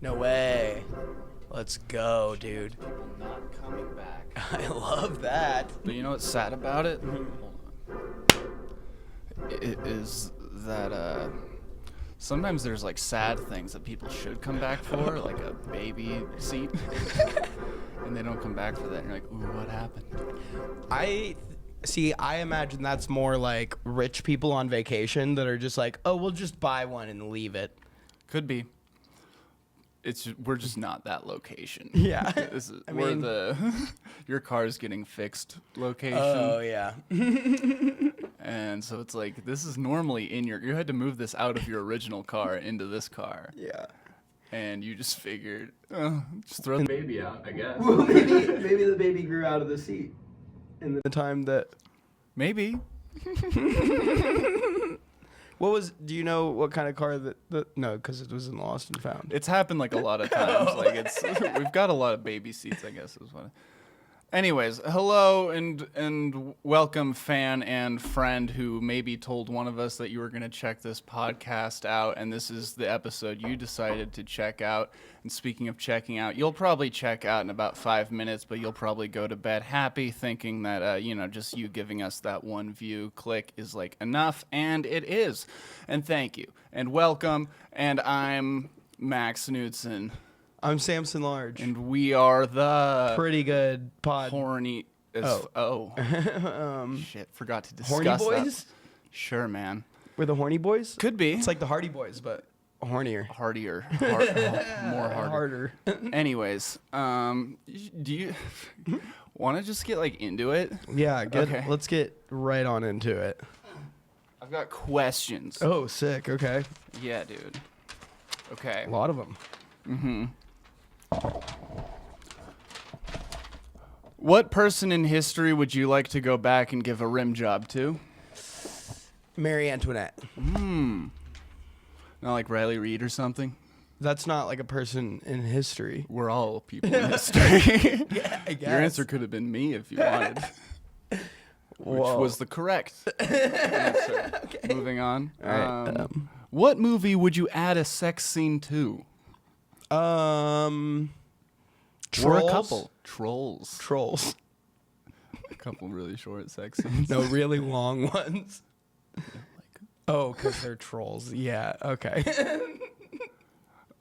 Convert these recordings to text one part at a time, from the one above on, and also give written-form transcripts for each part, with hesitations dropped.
No way. Let's go, dude. People not coming back. I love that. But you know what's sad about it? Hold on. It is that sometimes there's like sad things that people should come back for, like a baby seat, and they don't come back for that. And you're like, ooh, what happened? I imagine that's more like rich people on vacation that are just like, oh, we'll just buy one and leave it. Could be. We're just not that location. Yeah. We're the your car's getting fixed location. Oh, yeah. And so it's like, this is normally you had to move this out of your original car into this car. Yeah. And you just figured, just throw the baby out, I guess. Well, maybe the baby grew out of the seat in the time that... Maybe. Do you know what kind of car no, because it was in Lost and Found. It's happened like a lot of times. We've got a lot of baby seats, I guess is what. Anyways, hello and welcome, fan and friend who maybe told one of us that you were going to check this podcast out, and this is the episode you decided to check out. And speaking of checking out, you'll probably check out in about 5 minutes, but you'll probably go to bed happy, thinking that just you giving us that one view click is like enough, and it is. And thank you and welcome. And I'm Max Knudson. I'm Samson Large. And we are the pretty good pod. Horny. Shit, forgot to discuss Horny Boys? that. Sure, man. We're the Horny Boys? Could be. It's like the Hardy Boys, but hornier. Hardier. More harder. Anyways, do you want to just get like into it? Yeah, good. Okay. Let's get right on into it. I've got questions. Oh, sick. Okay. Yeah, dude. Okay. A lot of them. Mm-hmm. What person in history would you like to go back and give a rim job to? Marie Antoinette. Not like Riley Reid or something? That's not like a person in history. We're all people in history. Yeah, I guess. Your answer could have been me if you wanted. Which was the correct answer. Okay. Moving on. All right. What movie would you add a sex scene to? Trolls. Or a couple. Trolls. A couple really short sex scenes. No, really long ones. Oh, because they're trolls. Yeah, okay.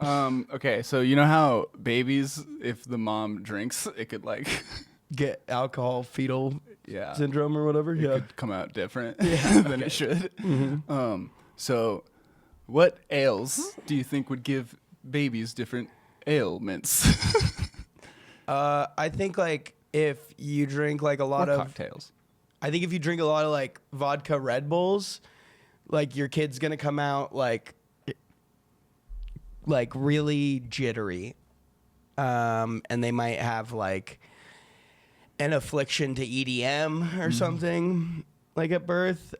Okay, so you know how babies, if the mom drinks, it could like... Get alcohol fetal Yeah. syndrome or whatever? It Yeah. could come out different than it should. Mm-hmm. So what ails do you think would give babies different ailments? I think like if you drink like a lot or of cocktails. I think if you drink a lot of like vodka Red Bulls, like your kid's gonna come out like really jittery, and they might have like an affliction to EDM or something like at birth.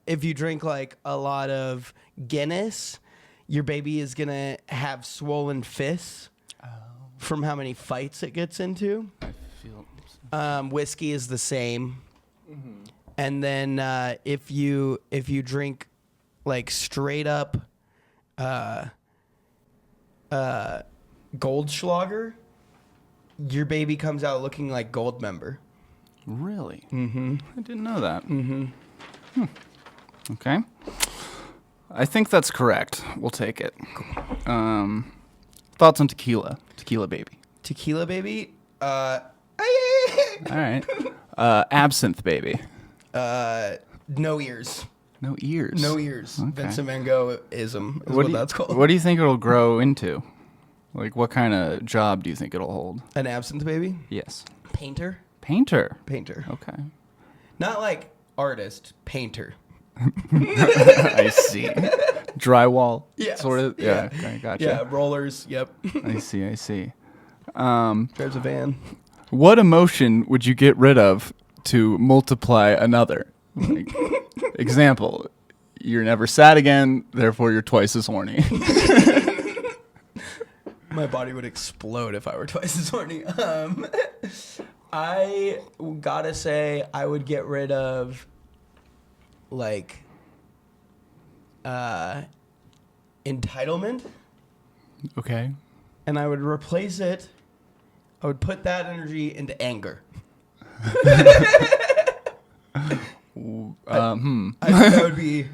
If you drink like a lot of Guinness, your baby is gonna have swollen fists from how many fights it gets into. I feel... Whiskey is the same. And then if you drink like straight up Goldschlager, your baby comes out looking like Goldmember. Really? Mm-hmm. I didn't know that. Mm-hmm. Okay. I think that's correct. We'll take it. Thoughts on tequila? Tequila baby. Tequila baby? All right. Absinthe baby. No ears. No ears. No ears. Okay. Vincent Van Gogh-ism is what that's called. What do you think it'll grow into? Like, what kind of job do you think it'll hold? An absinthe baby? Yes. Painter? Painter. Okay. Not like artist, painter. I see. Drywall. Yes. Sort of. Yeah. Okay, gotcha. Yeah, rollers. Yep. I see. There's a van. What emotion would you get rid of to multiply another? Like, example, you're never sad again, therefore you're twice as horny. My body would explode if I were twice as horny. I gotta say, I would get rid of, like, entitlement. Okay. And I would replace it. I would put that energy into anger. I think that would be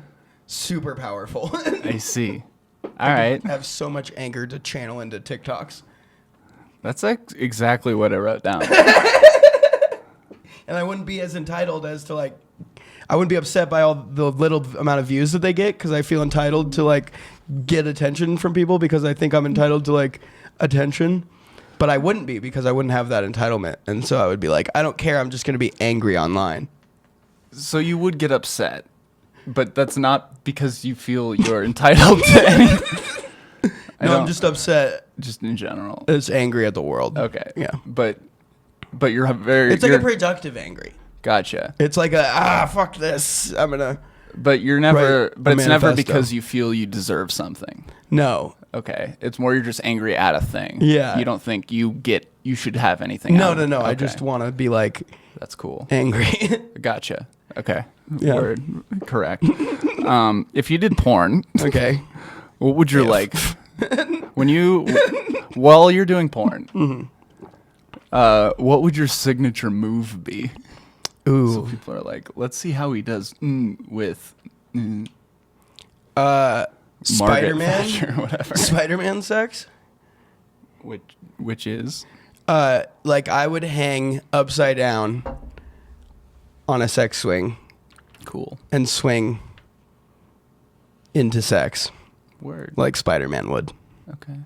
super powerful. I see. All right. I have so much anger to channel into TikToks. That's exactly what I wrote down. And I wouldn't be as entitled as to like, I wouldn't be upset by all the little amount of views that they get because I feel entitled to like get attention from people because I think I'm entitled to like attention. But I wouldn't be because I wouldn't have that entitlement. And so I would be like, I don't care. I'm just going to be angry online. So you would get upset, but that's not because you feel you're entitled to anything. No, I'm just upset. Just in general. It's angry at the world. Okay. Yeah. But you're very... It's like a productive angry. Gotcha. It's like fuck this. I'm going to... But you're never... But it's never manifesto. because you feel you deserve something. No. Okay. It's more you're just angry at a thing. Yeah. You don't think you should have anything No, out no, of it. no. Okay. I just want to be like... That's cool. Angry. Gotcha. Okay. Yeah. Word. Correct. If you did porn... Okay. What would your like... When you... While you're doing porn... Mm-hmm. What would your signature move be? Ooh. So people are like, let's see how he does with Spider-Man? or whatever. Spider-Man sex? Which is? Like I would hang upside down on a sex swing Cool. and swing into sex Word. like Spider-Man would. Okay.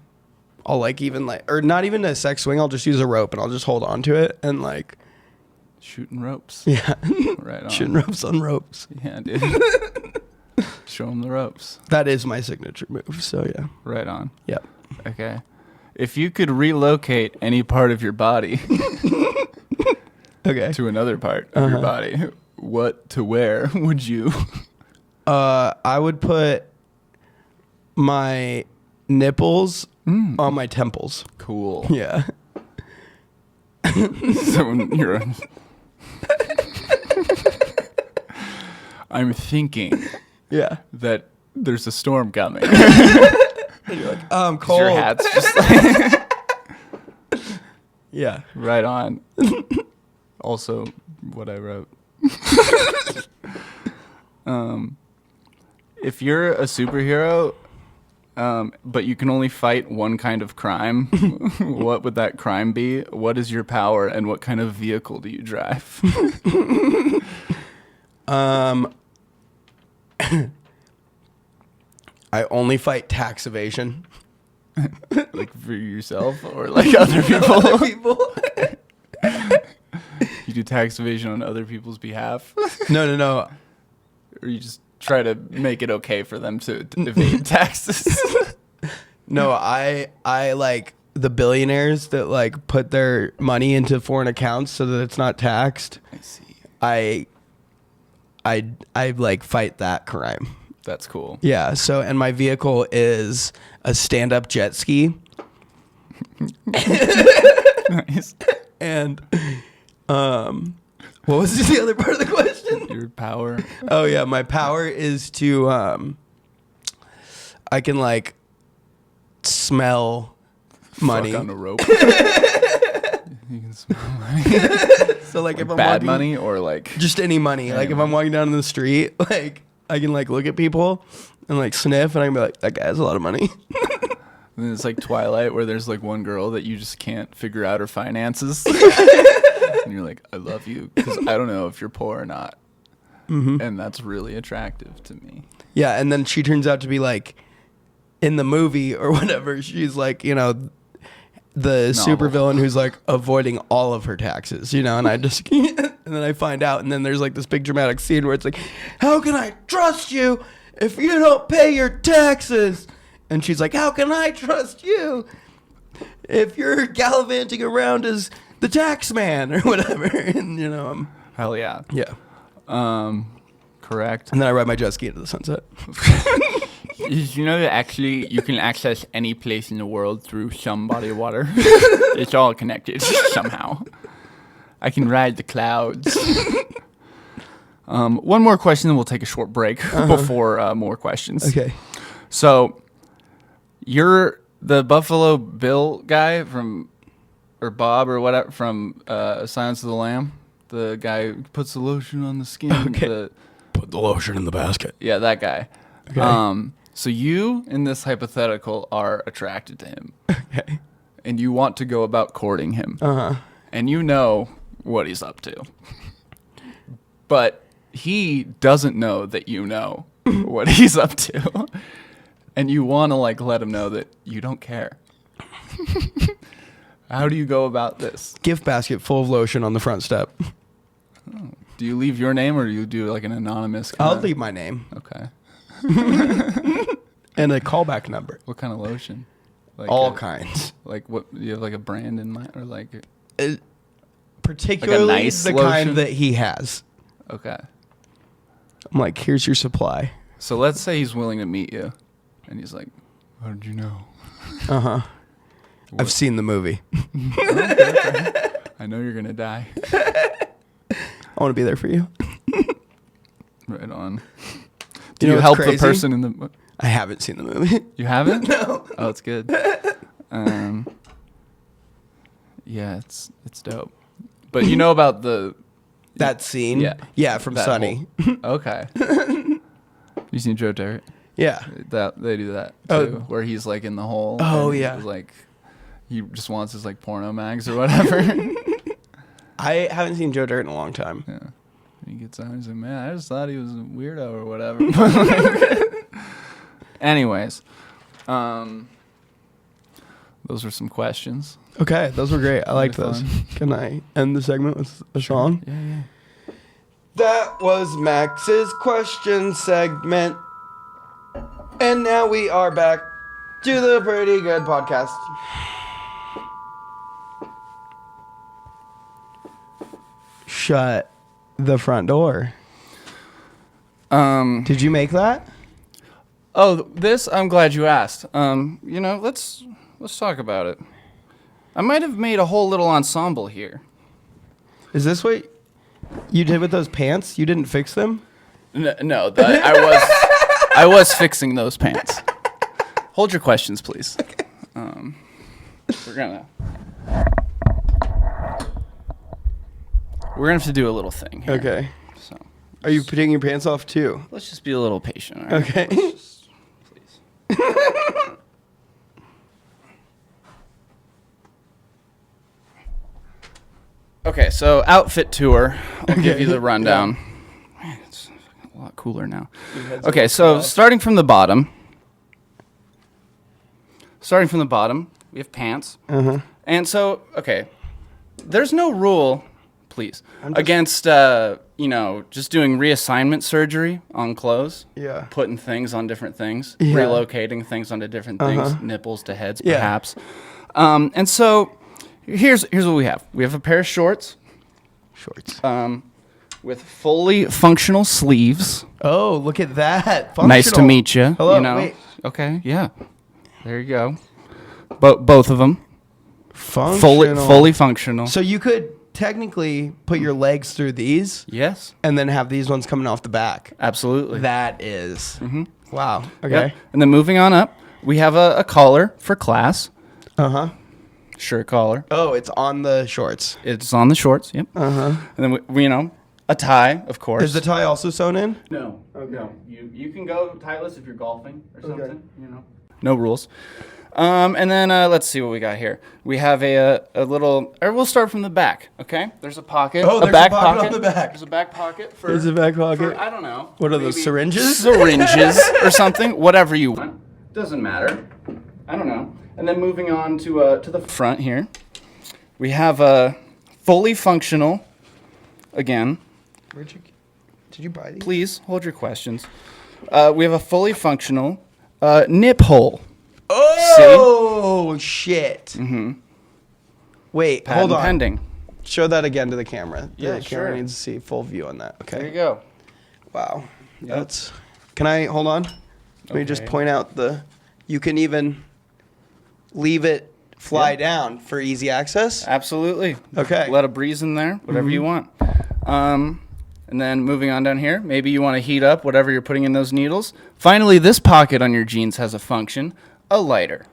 I'll like even like, or not even a sex swing. I'll just use a rope and I'll just hold on to it and like, Shooting ropes. yeah, Right on. shooting ropes on ropes. Yeah, dude. Show him the ropes. That is my signature move. So yeah. Right on. Yep. Okay. If you could relocate any part of your body Okay. to another part of your body, what to where would you? I would put my nipples on my temples. Cool. Yeah. So when you're... I'm thinking Yeah. that there's a storm coming. And you're like, I'm cold. Your hat's just like... Yeah. Right on. Also, what I wrote. If you're a superhero, but you can only fight one kind of crime, what would that crime be? What is your power, and what kind of vehicle do you drive? I only fight tax evasion. Like for yourself or like other people? Other people. You do tax evasion on other people's behalf? No. Or you just try to make it okay for them to evade taxes? No, I like the billionaires that like put their money into foreign accounts so that it's not taxed. I see. I like fight that crime. That's cool. Yeah. So, and my vehicle is a stand-up jet ski. Nice. And, what was the other part of the question? Your power. Oh yeah, my power is to I can like smell money. Fuck on a rope. You can smell money. So like if I'm Bad walking, money or like just any money. Any Like if I'm walking down the street, like I can like look at people and like sniff and I can be like, that guy has a lot of money. And then it's like Twilight where there's like one girl that you just can't figure out her finances. And you're like, I love you because I don't know if you're poor or not. Mm-hmm. And that's really attractive to me. Yeah, and then she turns out to be like in the movie or whatever, she's like, you know, the supervillain who's like avoiding all of her taxes, you know, and I just and then I find out and then there's like this big dramatic scene where it's like, how can I trust you if you don't pay your taxes? And she's like, how can I trust you if you're gallivanting around as the tax man or whatever? And you know, Hell yeah. yeah. Correct. And then I ride my jet ski into the sunset. Did you know that actually you can access any place in the world through some body of water? It's all connected somehow. I can ride the clouds. One more question, then we'll take a short break before more questions. Okay. So, you're The Buffalo Bill guy or Bob or whatever from Silence of the Lamb, the guy who puts the lotion on the skin. Okay. Put the lotion in the basket. Yeah, that guy. Okay. So you, in this hypothetical, are attracted to him. Okay. And you want to go about courting him. Uh-huh. And you know what he's up to. But he doesn't know that you know what he's up to. And you want to like let him know that you don't care. How do you go about this? Gift basket full of lotion on the front step. Oh. Do you leave your name or do you do like an anonymous? I'll leave my name. Okay. And a callback number. What kind of lotion? Like all kinds. Like what? You have like a brand in mind or like? Particularly like a nice the lotion? kind that he has. Okay. I'm like, here's your supply. So let's say he's willing to meet you, and he's like, "How did you know?" Uh-huh. I've seen the movie. Okay. I know you're gonna die. I want to be there for you. Right on. You Do know you what's help crazy? the person in the? I haven't seen the movie. You haven't? No. Oh, it's good. Yeah, it's dope. But you know about That scene? Yeah. Yeah, from that Sunny. Okay. You seen Joe Dirt? Yeah. That they do that too, Oh. where he's like in the hole. Oh, and yeah. he's like he just wants his like porno mags or whatever. I haven't seen Joe Dirt in a long time. Yeah. He gets out and he's like, man, I just thought he was a weirdo or whatever. Anyways, those were some questions. Okay, those were great. I liked Really those. fun. Can I end the segment with a song? Yeah. That was Max's question segment. And now we are back to the Pretty Good Podcast. Shut the front door. Did you make that? Oh, this I'm glad you asked. Let's talk about it. I might have made a whole little ensemble here. Is this what you did with those pants? You didn't fix them? No, I was fixing those pants. Hold your questions, please. We're gonna have to do a little thing here. Okay. So Are you putting your pants off too? let's just be a little patient. All right? Okay. Please. Okay, so outfit tour. I'll give you the rundown. Man, it's a lot cooler now. Okay, so starting from the bottom, we have pants. Uh-huh. And so, okay, there's no rule, please, against, just doing reassignment surgery on clothes. Yeah. Putting things on different things, Yeah. relocating things onto different things, nipples to heads, Yeah. perhaps. And so here's what we have. We have a pair of shorts Shorts. with fully functional sleeves. Oh, look at that. Nice to meet you. Hello, You know? wait. Okay, yeah. There you go. Both of them. Functional. Fully functional. So you could technically put your legs through these Yes, and then have these ones coming off the back. absolutely. That is. Wow. Okay. Yep. And then moving on up, we have a collar for class. Uh-huh. Shirt collar. Oh, it's on the shorts. It's on the shorts. Yep. Uh-huh. And then we a tie, of course. Is the tie also sewn in? No. Okay. No. You can go tieless if you're golfing or something. Okay. No rules. And then let's see what we got here. We have a little. Or we'll start from the back. Okay. There's a pocket. Oh, there's a pocket on the back. There's a back pocket for. There's a back pocket. for, I don't know. What are those, maybe syringes? Syringes or something. Whatever you want. Doesn't matter. I don't know. And then moving on to the front here, we have a fully functional. Again. Did you buy these? Please hold your questions. We have a fully functional nip hole. Oh, shit. Mm-hmm. Wait, Patent hold on. pending. Show that again to the camera. Yeah, the camera sure. needs to see full view on that. Okay. There you go. Wow. Yep. That's. Can I hold on? Let me just Okay. point out you can even leave it fly down for easy access. Absolutely. Okay. Let a breeze in there, whatever you want. And then moving on down here, maybe you want to heat up whatever you're putting in those needles. Finally, this pocket on your jeans has a function, a lighter.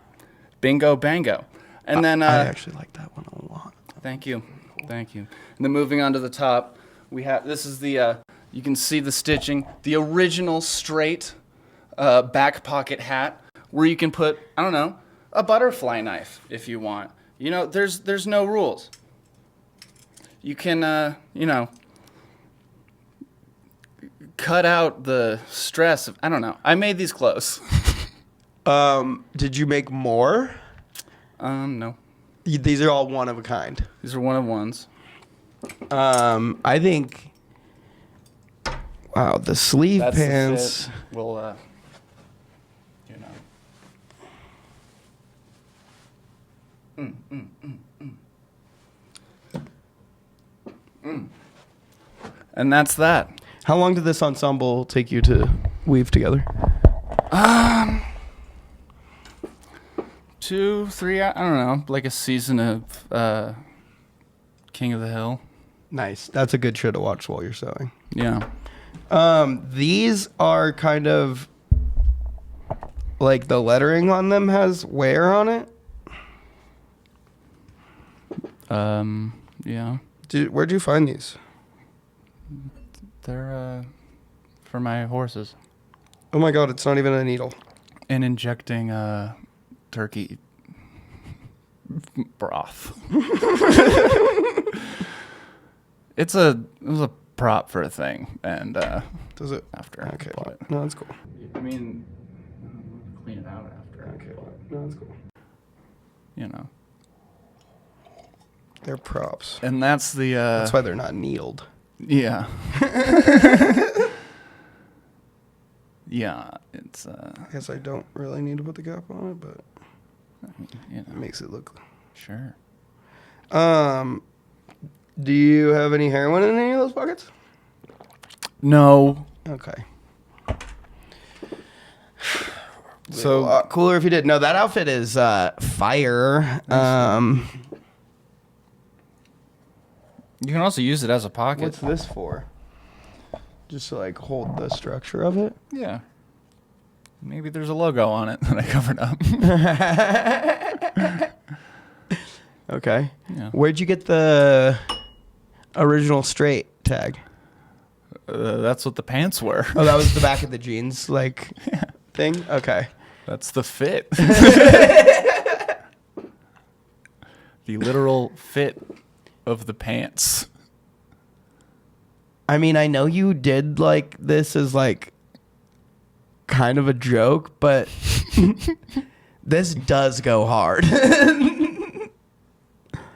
Bingo bango. And then I actually like that one a lot. thank you. Thank you. And then moving on to the top, we have, this is the, you can see the stitching, the original straight back pocket hat where you can put, I don't know, a butterfly knife if you want. You know, there's no rules. You can, you know, cut out the stress of, I don't know. I made these clothes. Did you make more? No. These are all one of a kind. These are one of ones. I think. Wow, the sleeve That's pants. the fit. We'll, you know. And that's that. How long did this ensemble take you to weave together? 2, 3, I don't know, like a season of King of the Hill. Nice. That's a good show to watch while you're sewing. Yeah. These are kind of like the lettering on them has wear on it. Yeah. Where'd you find these? They're for my horses. Oh my god, it's not even a needle. And injecting turkey broth. It was a prop for a thing, and Does it? after. Okay. But, No, that's cool. I mean, clean it out after. Okay. But, No, that's cool. you know. They're props. And that's the. That's why they're not needled. Yeah. Yeah, it's. I guess I don't really need to put the cap on it, but You know, it makes it look. sure. Do you have any heroin in any of those pockets? No. Okay. So a lot cooler if you did. No, that outfit is fire. you can also use it as a pocket. What's this for? Just to like hold the structure of it. Yeah. Maybe there's a logo on it that I covered up. Okay. Yeah. Where'd you get the original straight tag? That's what the pants were. Oh, that was the back of the jeans, like thing. Okay. That's the fit. The literal fit of the pants. I mean, I know you did like this as like kind of a joke, but this does go hard.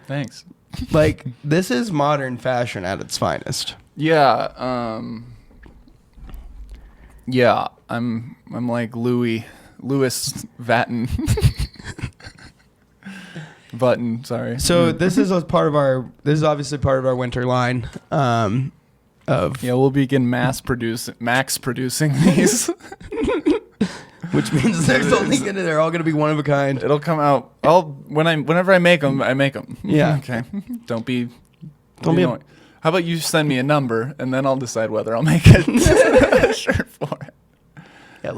Thanks. Like, this is modern fashion at its finest. Yeah, yeah, I'm like Louis Vuitton. Button, sorry. So this is obviously part of our winter line. We'll begin max producing these. Which means they're all gonna be one of a kind. It'll come out. Whenever I make them, I make them. Yeah. Okay. Don't be a- How about you send me a number and then I'll decide whether I'll make it shirt for it. Yeah,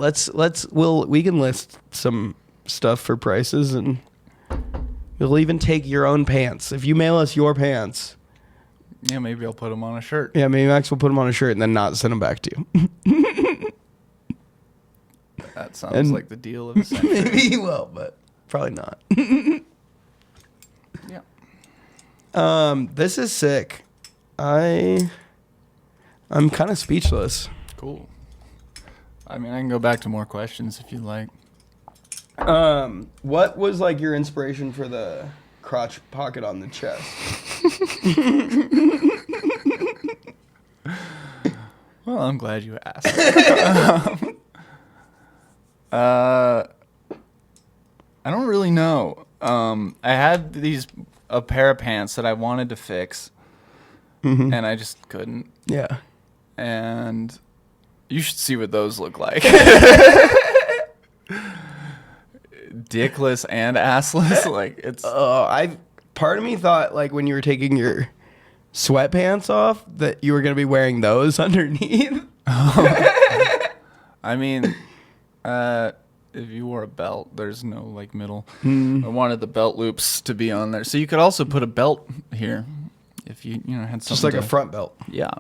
we can list some stuff for prices, and we'll even take your own pants. If you mail us your pants. Yeah, maybe I'll put them on a shirt. Yeah, maybe Max will put them on a shirt and then not send them back to you. That sounds like the deal of the century. Maybe he will, but probably not. Yeah. This is sick. I'm kind of speechless. Cool. I mean, I can go back to more questions if you'd like. What was like your inspiration for the crotch pocket on the chest? Well, I'm glad you asked. I don't really know. I had a pair of pants that I wanted to fix, and I just couldn't. Yeah. And you should see what those look like. Dickless and assless. Like, it's. Part of me thought like when you were taking your sweatpants off that you were gonna be wearing those underneath. I mean, if you wore a belt, there's no like middle. I wanted the belt loops to be on there, so you could also put a belt here if you had something. Just like a front belt. Yeah.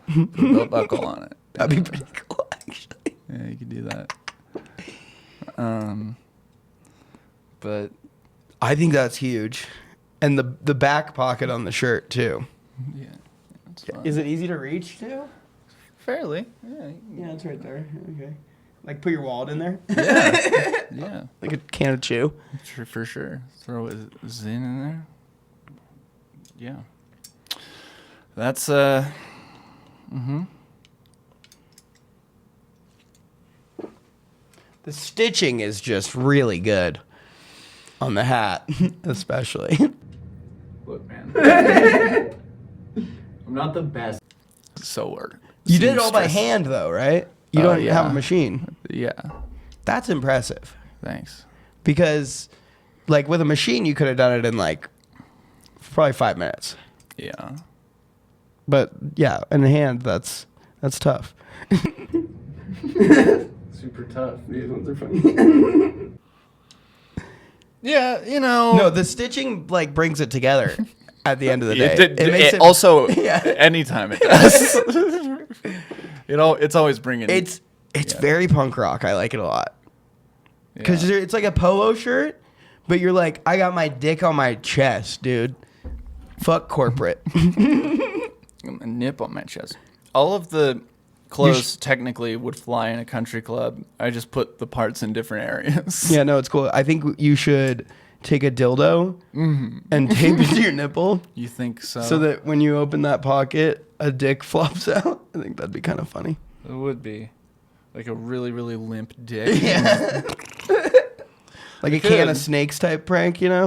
Put a belt buckle on it. That'd be pretty cool, actually. Yeah, you could do that. But I think that's huge, and the back pocket on the shirt too. yeah, that's fine. Is it easy to reach too? Fairly. Yeah. Yeah, it's right there. Okay. Like put your wallet in there. Yeah. Yeah. Like a can of chew. For sure. Throw a Zin in there. Yeah. That's The stitching is just really good on the hat, especially. Look, man. I'm not the best sewer. You did it all by hand, though, right? You don't have a machine. Yeah. That's impressive. Thanks. Because, like, with a machine, you could have done it in, like, probably 5 minutes. Yeah. But, yeah, in hand, that's tough. Super tough. These ones are funny. Yeah, No, the stitching, like, brings it together at the end of the day. It makes it also, anytime it does. It's always bringing. It's very punk rock. I like it a lot. Because it's like a polo shirt, but you're like, I got my dick on my chest, dude. Fuck corporate. A nip on my chest. All of the clothes technically would fly in a country club. I just put the parts in different areas. Yeah, no, it's cool. I think you should take a dildo and tape it to your nipple. You think so? So that when you open that pocket, a dick flops out. I think that'd be kind of funny. It would be. Like a really, really limp dick. Yeah. Like a can of snakes type prank, you know?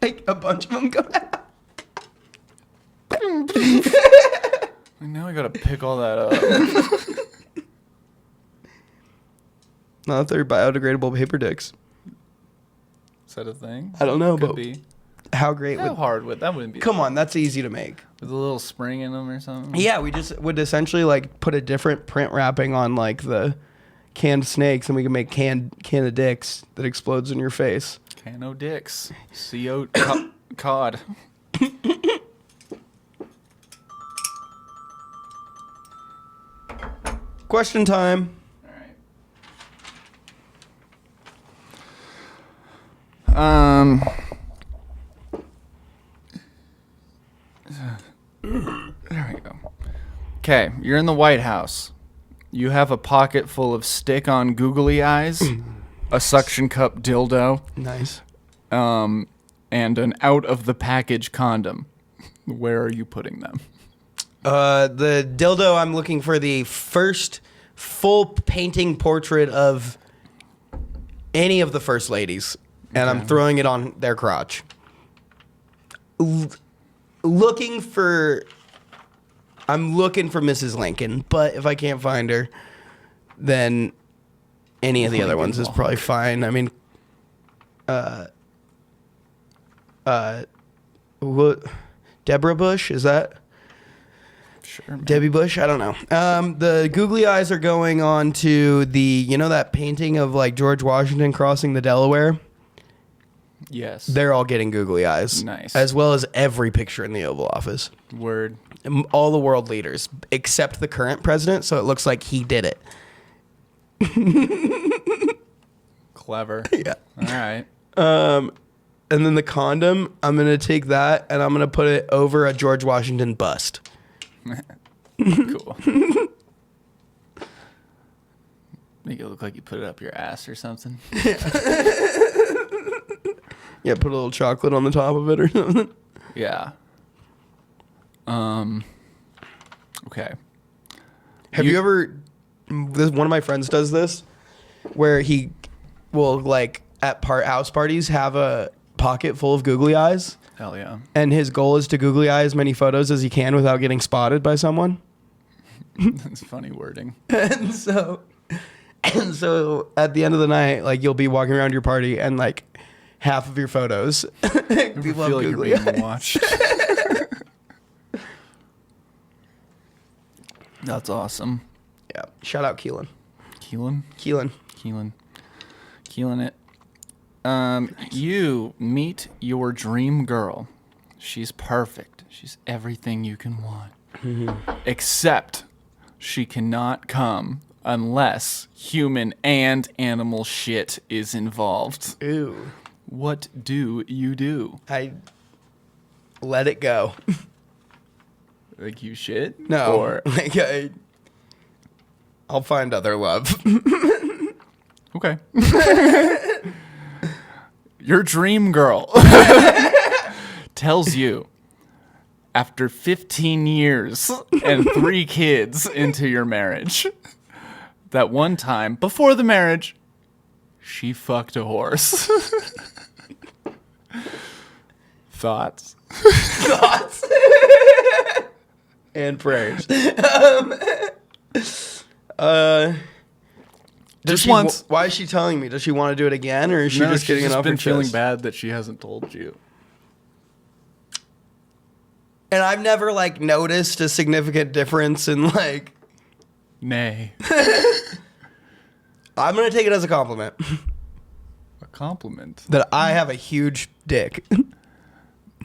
Like a bunch of them go out. Now I gotta pick all that up. Not if they're biodegradable paper dicks. Is that a thing? I don't know, Could but be. how great How would... hard would that? Wouldn't be. Come on, that's easy to make. With a little spring in them or something. Yeah, we just would essentially like put a different print wrapping on like the canned snakes, and we can make can of dicks that explodes in your face. Cano dicks. CO cod. Question time. All right. There we go. Okay, you're in the White House. You have a pocket full of stick-on googly eyes, a suction cup dildo, Nice. and an out-of-the-package condom. Where are you putting them? The dildo, I'm looking for the first full painting portrait of any of the first ladies, and I'm throwing it on their crotch. Looking for Mrs. Lincoln, but if I can't find her, then any of the other ones is probably fine. I mean, what? Deborah Bush, is that? Sure. Man. Debbie Bush? I don't know. The googly eyes are going on to that painting of like George Washington crossing the Delaware? Yes. They're all getting googly eyes. Nice. As well as every picture in the Oval Office. Word. All the world leaders, except the current president, so it looks like he did it. Clever. Yeah. All right. And then the condom, I'm going to take that and I'm going to put it over a George Washington bust. Cool. Make it look like you put it up your ass or something. Yeah, put a little chocolate on the top of it or something. Yeah. Okay. Have you ever... one of my friends does this, where he will, like, at house parties, have a pocket full of googly eyes. Hell yeah. And his goal is to googly eye as many photos as he can without getting spotted by someone. That's funny wording. And so at the end of the night, like, you'll be walking around your party and, like, half of your photos. I feel like you're being watched. That's awesome. Yeah. Shout out Keelan. Keelan. Keeling it. You meet your dream girl. She's perfect. She's everything you can want. Except she cannot come unless human and animal shit is involved. Ew. What do you do? I let it go. Like you shit? No. Or Like I'll find other love. okay. Your dream girl tells you after 15 years and 3 kids into your marriage that one time before the marriage she fucked a horse. Thoughts? Thoughts and prayers. Just once. Why is she telling me? Does she want to do it again, or is she just getting it off her chest? She's been feeling bad that she hasn't told you. And I've never like noticed a significant difference in like. Nay. I'm gonna take it as a compliment. A compliment? That I have a huge dick.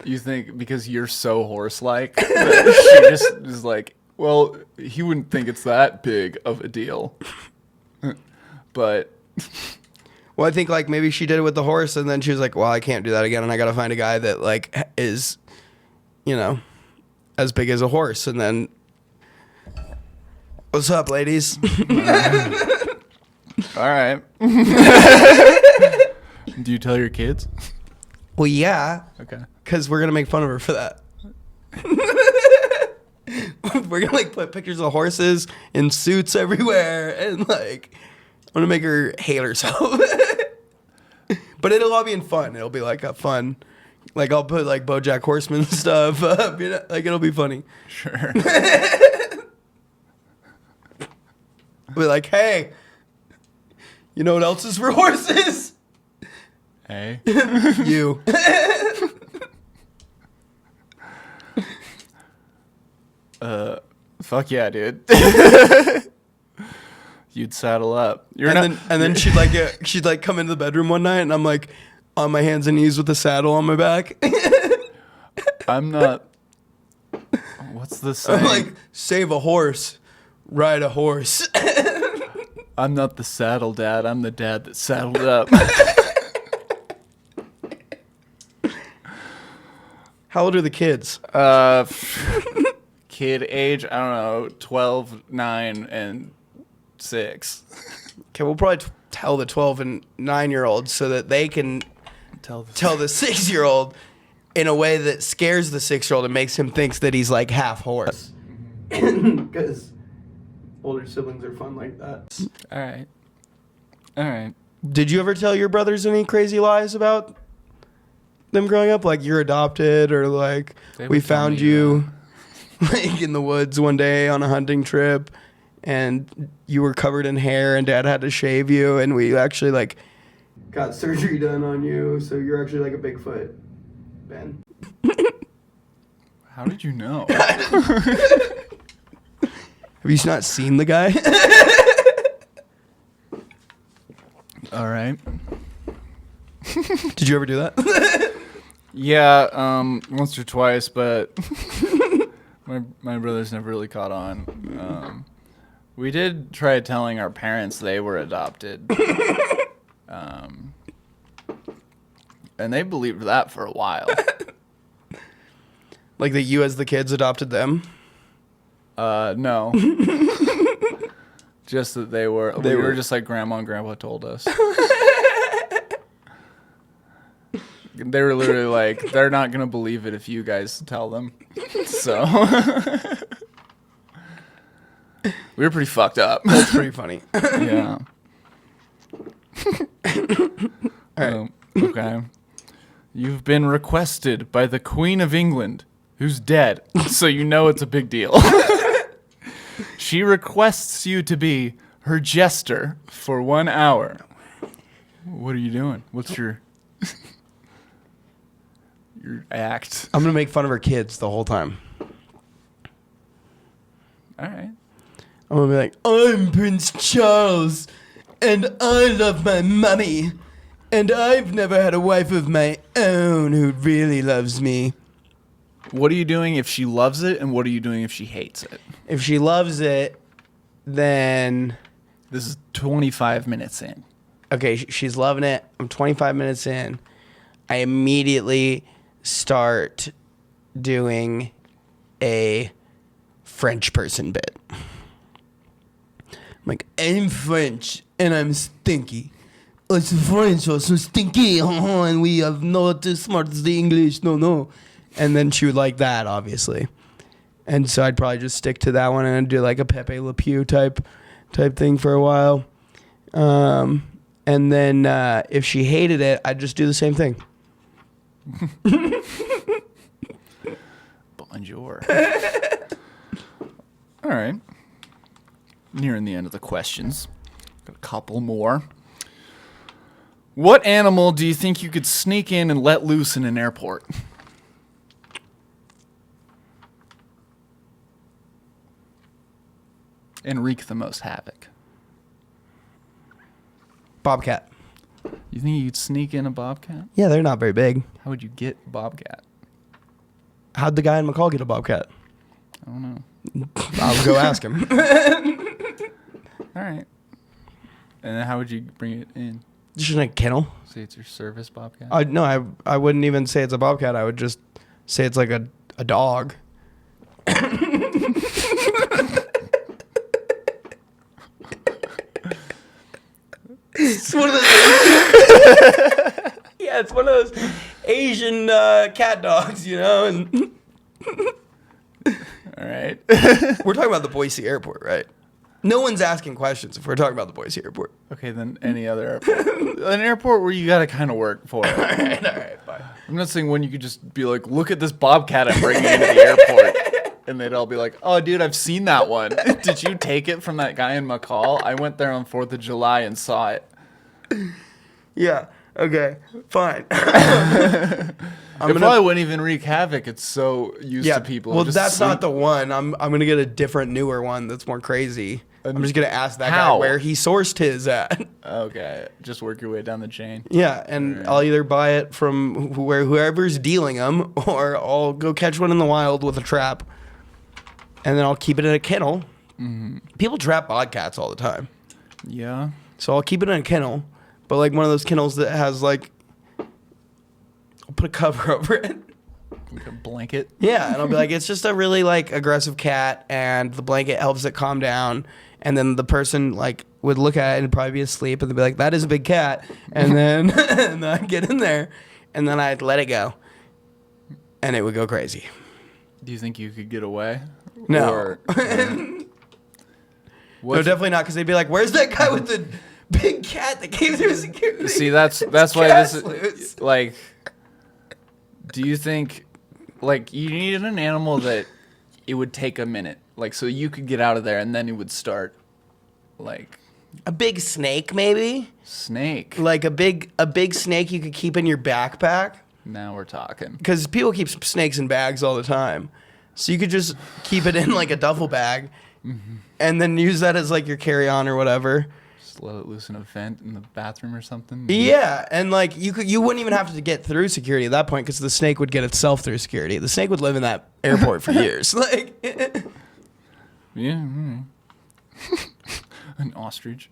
You think because you're so horse-like that she just is like, well, he wouldn't think it's that big of a deal. But well, I think like maybe she did it with the horse, and then she was like, well, I can't do that again, and I gotta find a guy that like is, you know, as big as a horse. And then, what's up, ladies? All right. Do you tell your kids? Well, yeah. Okay. Because we're gonna make fun of her for that. We're gonna like put pictures of horses in suits everywhere, and like I'm gonna make her hate herself. But it'll all be in fun. It'll be like a fun, like I'll put like BoJack Horseman stuff up. You know, like it'll be funny. Sure. Be like, hey, you know what else is for horses? Hey. You. Fuck yeah, dude. You'd saddle up. And then she'd like come into the bedroom one night, and I'm like on my hands and knees with the saddle on my back. I'm not. What's the saying? I'm like, save a horse, ride a horse. I'm not the saddle dad. I'm the dad that saddled up. How old are the kids? Kid age, I don't know, 12, 9, and 6. Okay, we'll probably tell the 12 and 9-year-olds so that they can tell the 6-year-old in a way that scares the 6-year-old and makes him think that he's like half horse. Because older siblings are fun like that. All right. Did you ever tell your brothers any crazy lies about them growing up? Like you're adopted, or like we found you like in the woods one day on a hunting trip and you were covered in hair and dad had to shave you, and we actually like got surgery done on you, so you're actually like a Bigfoot, Ben. How did you know? Have you not seen the guy? All right. Did you ever do that? Yeah, once or twice, but my brothers never really caught on. We did try telling our parents they were adopted. And they believed that for a while. Like that you as the kids adopted them? No. Just that we were just like grandma and grandpa told us. They were literally like, they're not going to believe it if you guys tell them. So we were pretty fucked up. That's pretty funny. Yeah. All right. Okay. You've been requested by the Queen of England, who's dead, so you know it's a big deal. She requests you to be her jester for 1 hour. What are you doing? What's your act? I'm going to make fun of her kids the whole time. All right. I'm gonna be like, I'm Prince Charles, and I love my mummy, and I've never had a wife of my own who really loves me. What are you doing if she loves it, and what are you doing if she hates it? If she loves it, then... This is 25 minutes in. Okay, she's loving it. I'm 25 minutes in. I immediately start doing a French person bit. I'm like, I'm French, and I'm stinky. Us French are so stinky, and we have not as smart as the English, no. And then she would like that, obviously. And so I'd probably just stick to that one and do like a Pepe Le Pew type thing for a while. And then if she hated it, I'd just do the same thing. Bonjour. All right. Nearing the end of the questions. Got a couple more. What animal do you think you could sneak in and let loose in an airport? And wreak the most havoc? Bobcat. You think you could sneak in a bobcat? Yeah, they're not very big. How would you get a bobcat? How'd the guy in McCall get a bobcat? I don't know. I'll go ask him. All right. And then how would you bring it in? Just in a kennel. Say it's your service bobcat? I wouldn't even say it's a bobcat. I would just say it's like a dog. It's one of those. Yeah, it's one of those Asian cat dogs, you know. And All right. we're talking about the Boise airport, right? No one's asking questions if we're talking about the Boise airport. Okay, then any other airport. An airport where you got to kind of work for it. All right, fine. I'm not saying when you could just be like, look at this bobcat I'm bringing into the airport. And they'd all be like, oh, dude, I've seen that one. Did you take it from that guy in McCall? I went there on 4th of July and saw it. Yeah. Okay. Fine. It probably wouldn't even wreak havoc. It's so used to people. Well, just that's sleep. not the one. I'm gonna get a different, newer one that's more crazy. I'm just gonna ask that How? guy where he sourced his at. Okay, just work your way down the chain. Yeah, and I'll either buy it from whoever's dealing them, or I'll go catch one in the wild with a trap, and then I'll keep it in a kennel. Mm-hmm. People trap bobcats all the time. Yeah. So I'll keep it in a kennel, but like one of those kennels that has like, I'll put a cover over it. Like a blanket. Yeah, and I'll be like, it's just a really like aggressive cat, and the blanket helps it calm down. And then the person like would look at it and probably be asleep, and they'd be like, "That is a big cat." And then and then I'd get in there, and then I'd let it go, and it would go crazy. Do you think you could get away? No. Or, No, definitely not, because they'd be like, "Where's that guy with the big cat that came through security?" See, that's why this is like. Do you think, like, you needed an animal that it would take a minute, like, so you could get out of there, and then it would start, like, a big snake, maybe? snake? Like a big snake you could keep in your backpack, Now we're talking. because people keep snakes in bags all the time. So you could just keep it in like a duffel bag, and then use that as like your carry-on or whatever. Just let it loose in a vent in the bathroom or something. Yeah, and like you wouldn't even have to get through security at that point, because the snake would get itself through security. The snake would live in that airport for years. Like, Yeah. An ostrich.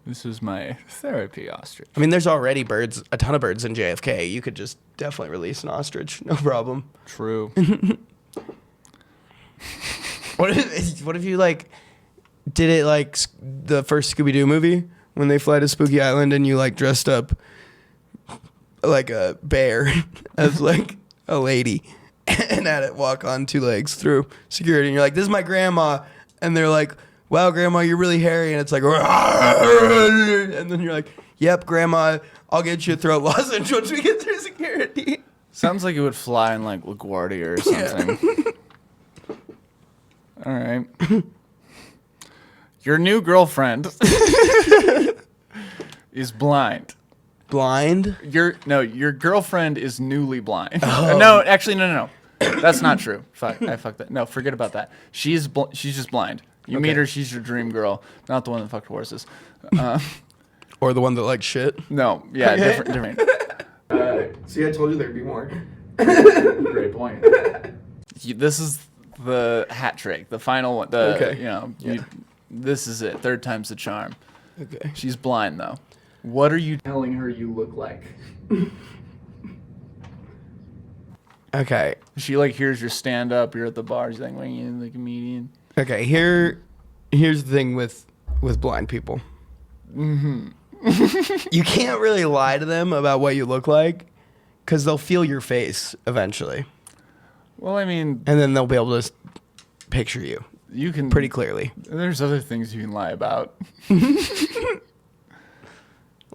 This is my therapy ostrich. I mean, there's already a ton of birds in JFK. You could just definitely release an ostrich, no problem. True. What if you like did it like the first Scooby-Doo movie when they fly to Spooky Island, and you like dressed up like a bear as like a lady and had it walk on two legs through security, and you're like, "This is my grandma," and they're like, "Wow, grandma, you're really hairy," and it's like, and then you're like, "Yep, grandma, I'll get you a throat lozenge once we get through security." Sounds like it would fly in like LaGuardia or something. All right. Your new girlfriend is blind. Blind? Your girlfriend is newly blind. Oh. No, actually, no. That's not true. Fuck, I fucked that. No, forget about that. She's just blind. You meet her, she's your dream girl, not the one that fucked horses. Or the one that likes shit. No, yeah, different. See, I told you there'd be more. Great point. This is the hat trick, the final one. This is it. Third time's the charm. Okay. She's blind though. What are you telling her you look like? Okay. She like hears your stand up. You're at the bar. She's like, "What are you, the comedian?" Okay. Here's the thing with blind people. Mm-hmm. You can't really lie to them about what you look like, because they'll feel your face eventually. Well, I mean, and then they'll be able to picture you. You can pretty clearly. There's other things you can lie about.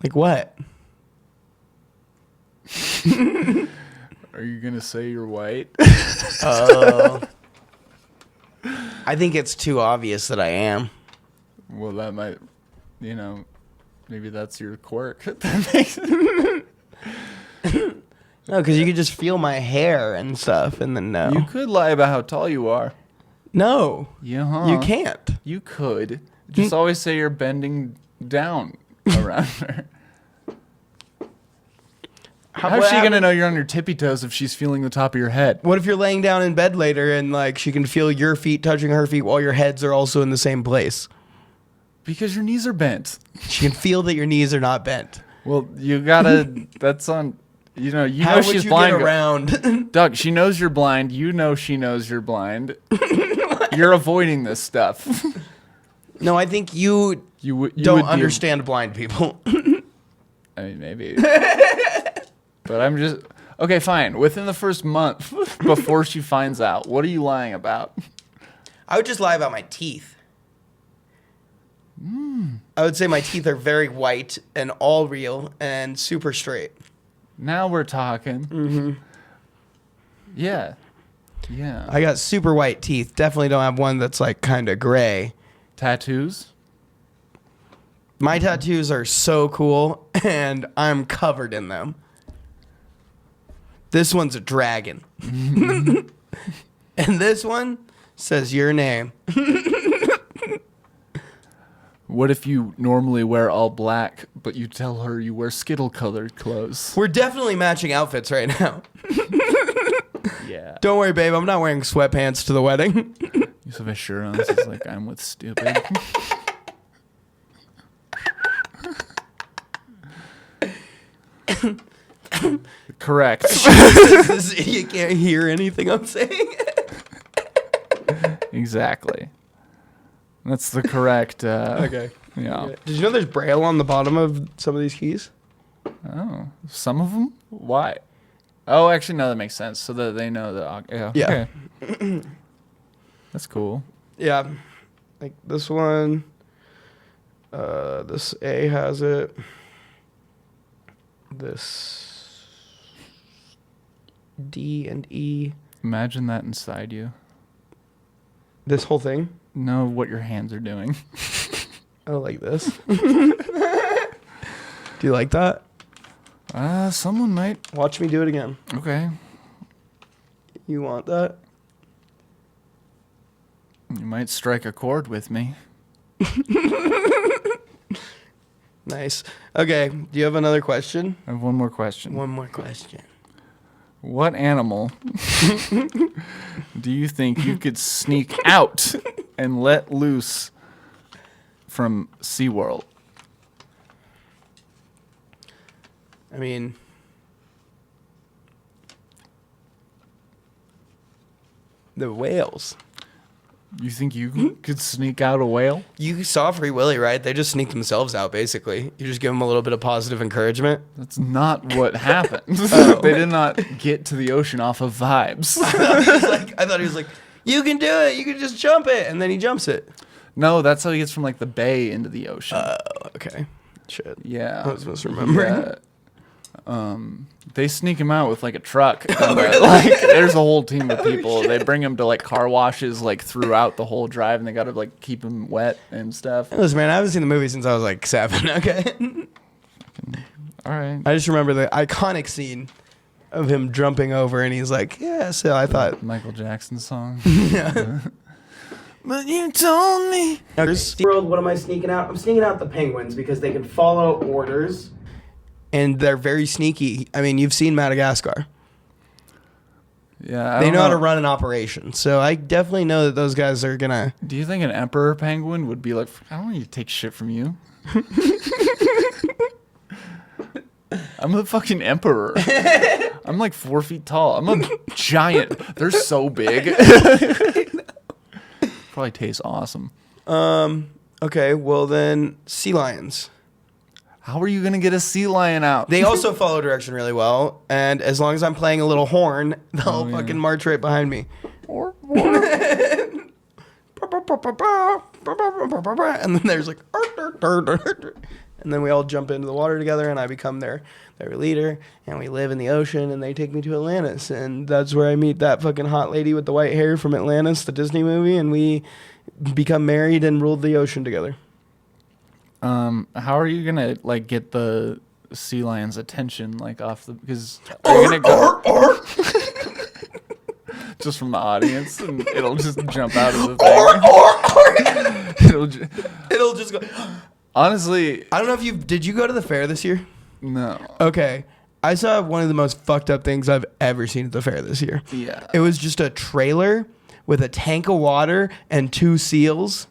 Like what? Are you gonna say you're white? Oh. I think it's too obvious that I am. Well, that might, maybe that's your quirk. That makes it. No, because you could just feel my hair and stuff, and then no. You could lie about how tall you are. No. Yeah. You can't. You could. Just always say you're bending down around her. How's she going to know you're on your tippy toes if she's feeling the top of your head? What if you're laying down in bed later and like she can feel your feet touching her feet while your heads are also in the same place? Because your knees are bent. She can feel that your knees are not bent. Well, you gotta. That's on. You know she's blind. Get around? Doug, she knows you're blind. You know she knows you're blind. You're avoiding this stuff. No, I think you don't understand blind people. I mean, maybe. But I'm just... Okay, fine. Within the first month, before she finds out, what are you lying about? I would just lie about my teeth. I would say my teeth are very white and all real and super straight. Now we're talking. Mm-hmm. Yeah. Yeah. I got super white teeth. Definitely don't have one that's like kind of gray. Tattoos? My tattoos are so cool, and I'm covered in them. This one's a dragon. And this one says your name. What if you normally wear all black, but you tell her you wear Skittle-colored clothes? We're definitely matching outfits right now. Yeah. Don't worry, babe. I'm not wearing sweatpants to the wedding. You have a shirt on. This is like, I'm with stupid. Correct. This idiot can't hear anything I'm saying. Exactly. That's the correct. Okay. Yeah. Okay. Did you know there's Braille on the bottom of some of these keys? Oh, some of them? Why? Oh, actually, no, that makes sense. So that they know that. Yeah. Okay. That's cool. Yeah. Like this one. This A has it. This D and E. Imagine that inside you. This whole thing? Know what your hands are doing. Oh, like this? Do you like that? Someone might. Watch me do it again. Okay. You want that? You might strike a chord with me. Nice. Okay. Do you have another question? I have one more question. One more question. What animal do you think you could sneak out and let loose from SeaWorld? I mean, the whales. You think you could sneak out a whale? You saw Free Willy, right? They just sneak themselves out, basically. You just give them a little bit of positive encouragement. That's not what happened. Oh. They did not get to the ocean off of vibes. I thought he was like, you can do it. You can just jump it. And then he jumps it. No, that's how he gets from like the bay into the ocean. Oh, okay. Shit. Yeah. I was misremembering. Yeah. They sneak him out with like a truck. And, like, there's a whole team of people. They bring him to like car washes like throughout the whole drive, and they gotta like keep him wet and stuff. Listen, man, I haven't seen the movie since I was like 7. Okay. All right. I just remember the iconic scene of him jumping over, and he's like, yeah. So I thought Michael Jackson song. yeah. But you told me. World, what am I sneaking out? I'm sneaking out the penguins because they can follow orders, and they're very sneaky. I mean, you've seen Madagascar. Yeah, They know how to run an operation, so I definitely know that those guys are gonna. Do you think an emperor penguin would be like, I don't need to take shit from you? I'm the fucking emperor. I'm like 4 feet tall. I'm a giant. They're so big. Probably tastes awesome. Okay, well then, sea lions. How are you gonna get a sea lion out? They also follow direction really well, and as long as I'm playing a little horn, they'll fucking march right behind me. And then there's like, and then we all jump into the water together, and I become their leader, and we live in the ocean, and they take me to Atlantis, and that's where I meet that fucking hot lady with the white hair from Atlantis, the Disney movie, and we become married and ruled the ocean together. How are you gonna like get the sea lion's attention like off the because are you gonna go just from the audience and it'll just jump out of the thing. It'll just go. Honestly, I don't know if did you go to the fair this year? No. Okay. I saw one of the most fucked up things I've ever seen at the fair this year. Yeah. It was just a trailer with a tank of water and 2 seals.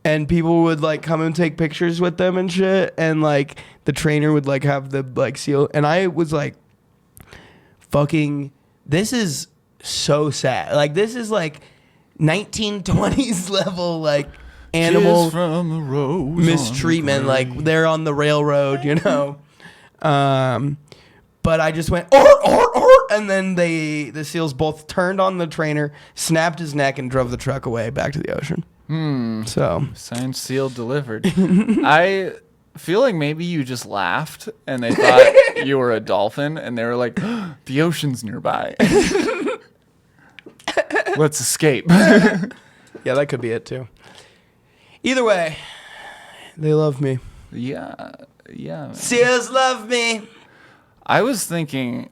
And people would like come and take pictures with them and shit. And like the trainer would like have the like seal. And I was like, fucking, this is so sad. Like this is like 1920s level like animal from the rose mistreatment. Like they're on the railroad, you know. But I just went and then the seals both turned on the trainer, snapped his neck, and drove the truck away back to the ocean. So signed, sealed, delivered. I feel like maybe you just laughed and they thought you were a dolphin and they were like, the ocean's nearby. Let's escape. Yeah, that could be it too. Either way, they love me. Yeah. Man. Seals love me. I was thinking,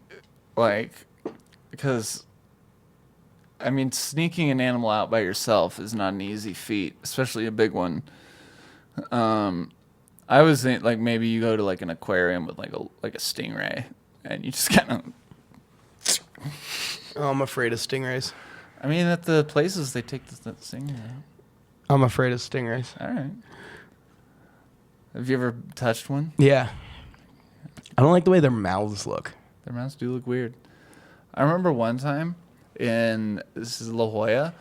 like, because, I mean, sneaking an animal out by yourself is not an easy feat, especially a big one. I was thinking, like, maybe you go to, like, an aquarium with, like a stingray, and you just kind of... Oh, I'm afraid of stingrays. I mean, at the places, they take the stingray out. I'm afraid of stingrays. All right. Have you ever touched one? Yeah. I don't like the way their mouths look. Their mouths do look weird. I remember one time this is La Jolla,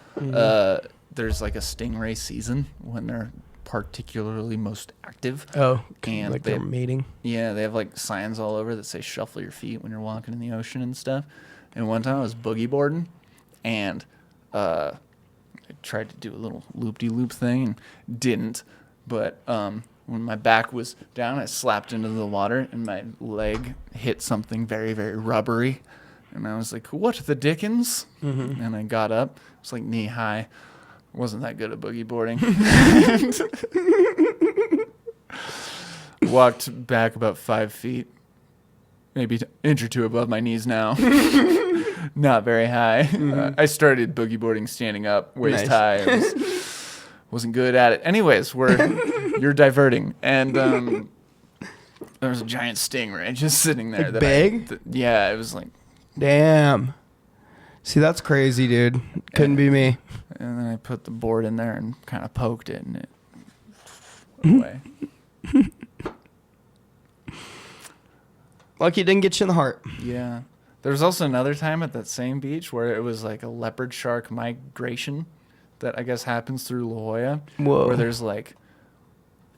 there's like a stingray season when they're particularly most active. Oh, and like they're mating? Yeah, they have like signs all over that say shuffle your feet when you're walking in the ocean and stuff. And one time I was boogie boarding and I tried to do a little loop-de-loop thing and didn't. But when my back was down, I slapped into the water and my leg hit something very, very rubbery. And I was like, what the dickens? Mm-hmm. And I got up. It was like knee high. Wasn't that good at boogie boarding. Walked back about 5 feet. Maybe an inch or two above my knees now. Not very high. Mm-hmm. I started boogie boarding standing up, waist high. Wasn't good at it. Anyways, you're diverting. And there was a giant stingray just sitting there. Like big? Yeah, it was like... Damn. See, that's crazy, dude. Couldn't be me. And then I put the board in there and kind of poked it and it away. Lucky it didn't get you in the heart. Yeah. There was also another time at that same beach where it was like a leopard shark migration that I guess happens through La Jolla. Whoa. Where there's like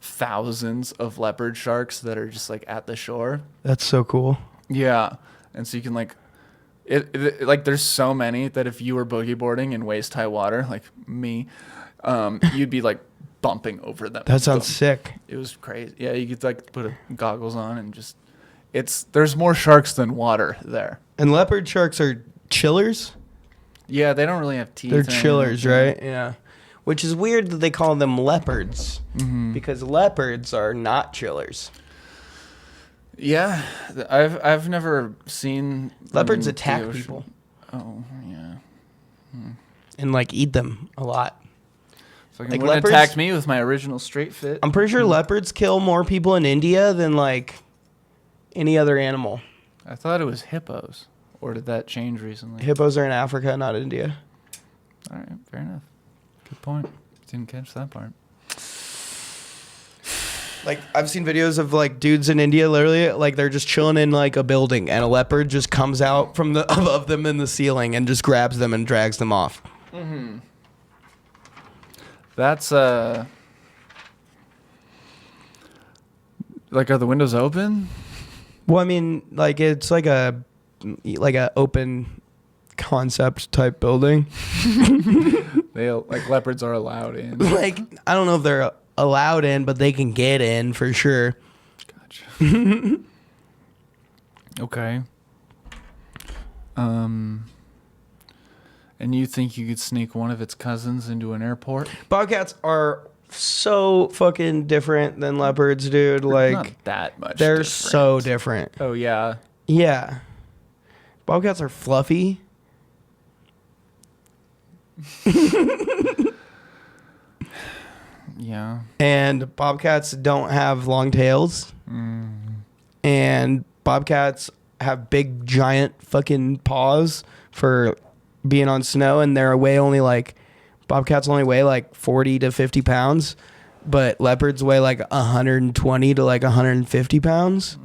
thousands of leopard sharks that are just like at the shore. That's so cool. Yeah. And so you can like... Like there's so many that if you were boogie boarding in waist high water, like me, you'd be like bumping over them. That sounds sick. It was crazy. Yeah, you could like put goggles on and just there's more sharks than water there. And leopard sharks are chillers? Yeah, they don't really have teeth. They're chillers, right? Yeah. Which is weird that they call them leopards because leopards are not chillers. Yeah, I've never seen Leopards them in the attack ocean. people Oh yeah. and like eat them a lot. Fucking Like wouldn't leopards- attack me with my original straight fit. I'm pretty sure leopards kill more people in India than like any other animal. I thought it was hippos, or did that change recently? Hippos are in Africa, not India. All right, fair enough. Good point. Didn't catch that part. Like I've seen videos of like dudes in India, literally like they're just chilling in like a building, and a leopard just comes out from the above them in the ceiling and just grabs them and drags them off. Mm-hmm. That's like, are the windows open? Well, I mean, like it's like a open concept type building. They like leopards are allowed in. Like I don't know if they're allowed in, but they can get in for sure. Gotcha. Okay. And you think you could sneak one of its cousins into an airport? Bobcats are so fucking different than leopards, dude. Like Not that much. they're different. so different. Oh yeah. Yeah. Bobcats are fluffy. Yeah. And bobcats don't have long tails. And bobcats have big, giant fucking paws for being on snow. And bobcats only weigh like 40 to 50 pounds. But leopards weigh like 120 to like 150 pounds.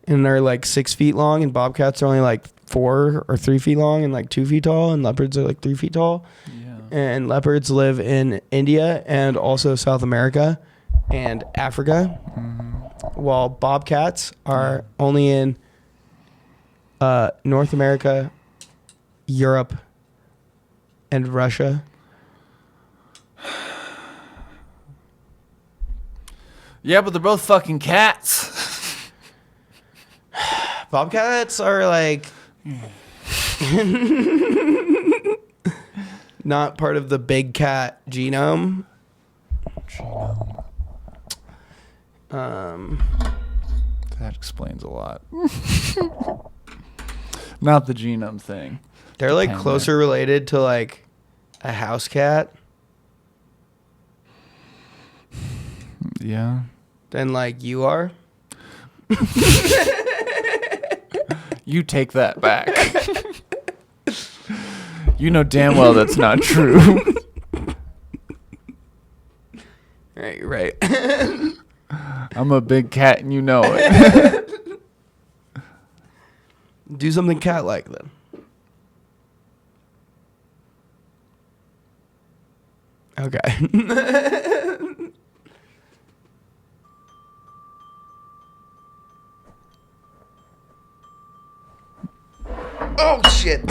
And they're like 6 feet long. And bobcats are only like 4 or 3 feet long and like 2 feet tall. And leopards are like 3 feet tall. Yeah. And leopards live in India and also South America and Africa, while bobcats are only in North America, Europe, and Russia. Yeah, but they're both fucking cats. Bobcats are like not part of the big cat genome. That explains a lot. Not the genome thing. They're like Depend closer related to like a house cat Yeah. than like you are. You take that back. You know damn well that's not true. Right, you're right. I'm a big cat and you know it. Do something cat-like then. Okay. Oh shit!